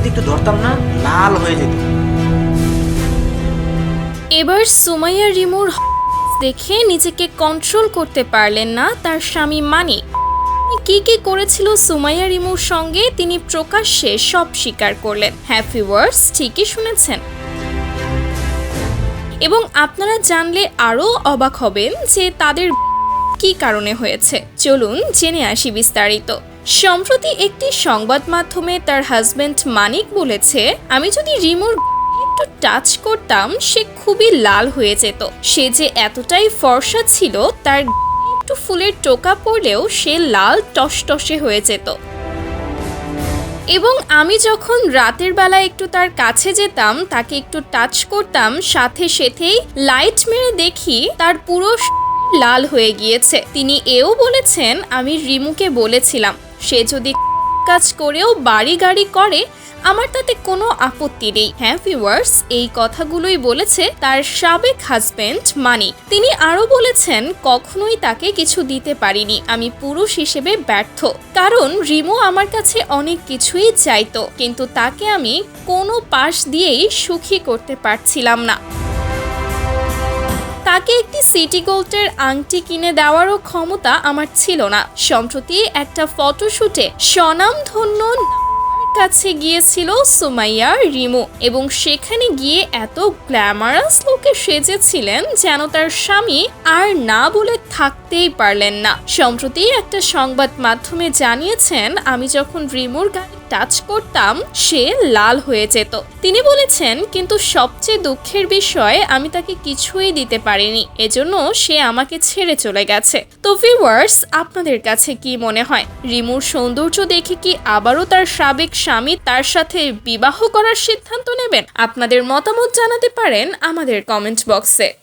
যদি একটু ধরতাম না, লাল হয়ে যেত। এবার সুমাইয়া রিমুর দেখে নিজেকে কন্ট্রোল করতে পারলেন না তার স্বামী মানিক। কি কি করেছিল সুমাইয়া রিমুর সঙ্গে তিনি প্রকাশ্যে সব স্বীকার করলেন। হ্যাপি ওয়ার্স, ঠিকই শুনেছেন। এবং আপনারা জানলে আরও অবাক হবেন যে তাদের কি কারণে হয়েছে। চলুন জেনে আসি বিস্তারিত। সম্প্রতি একটি সংবাদ মাধ্যমে তার হাজবেন্ড মানিক বলেছে, আমি যদি রিমুর একটু টাচ করতাম সে খুবই লাল হয়ে যেত। সে যে এতটাই ফর্সা ছিল, তার একটু ফুলের টোকা পড়লেও সে লাল টসটসে হয়ে যেত। এবং আমি যখন রাতের বেলা একটু তার কাছে যেতাম, তাকে একটু টাচ করতাম, সাথে সাথেই লাইট মেরে দেখি তার পুরো লাল হয়ে গিয়েছে। তিনি এও বলেছেন, আমি রিমুকে বলেছিলাম সে যদি কাজ করেও বাড়ি গাড়ি করে আমার তাতে কোনো আপত্তি নেই। হ্যাঁ ভিউয়ার্স, এই কথাগুলোই বলেছে তার সাবেক হাজবেন্ড মানিক। তিনি আরও বলেছেন, কখনোই তাকে কিছু দিতে পারিনি, আমি পুরুষ হিসেবে ব্যর্থ। কারণ রিমু আমার কাছে অনেক কিছুই চাইতো, কিন্তু তাকে আমি কোনো পাশ দিয়েই সুখী করতে পারছিলাম না। তাকে একটি সিটি গোল্ডের আংটি কিনে দেওয়ারও ক্ষমতা আমার ছিল না। সম্প্রতি একটা ফটোশুটে স্বনামধন্য কাছে গিয়েছিল সুমাইয়া রিমু এবং সেখানে গিয়ে এত গ্ল্যামারাস লুকে সেজেছিলেন যেন তার স্বামী আর না বলে থাকতেই পারলেন না। সম্প্রতি একটা সংবাদ মাধ্যমে জানিয়েছেন, আমি যখন রিমুর গায়ে টাচ করতাম সে লাল হয়ে যেত। তিনি বলেছেন, কিন্তু সবচেয়ে দুঃখের বিষয় আমি তাকে কিছুই দিতে পারিনি, এজন্য সে আমাকে ছেড়ে চলে গেছে। তো ভিউয়ার্স, আপনাদের কাছে কি মনে হয়, রিমুর সৌন্দর্য দেখে কি আবারও তার সাবেক স্বামী তার সাথে বিবাহ করার সিদ্ধান্ত নেবেন? আপনাদের মতামত জানাতে পারেন আমাদের কমেন্ট বক্সে।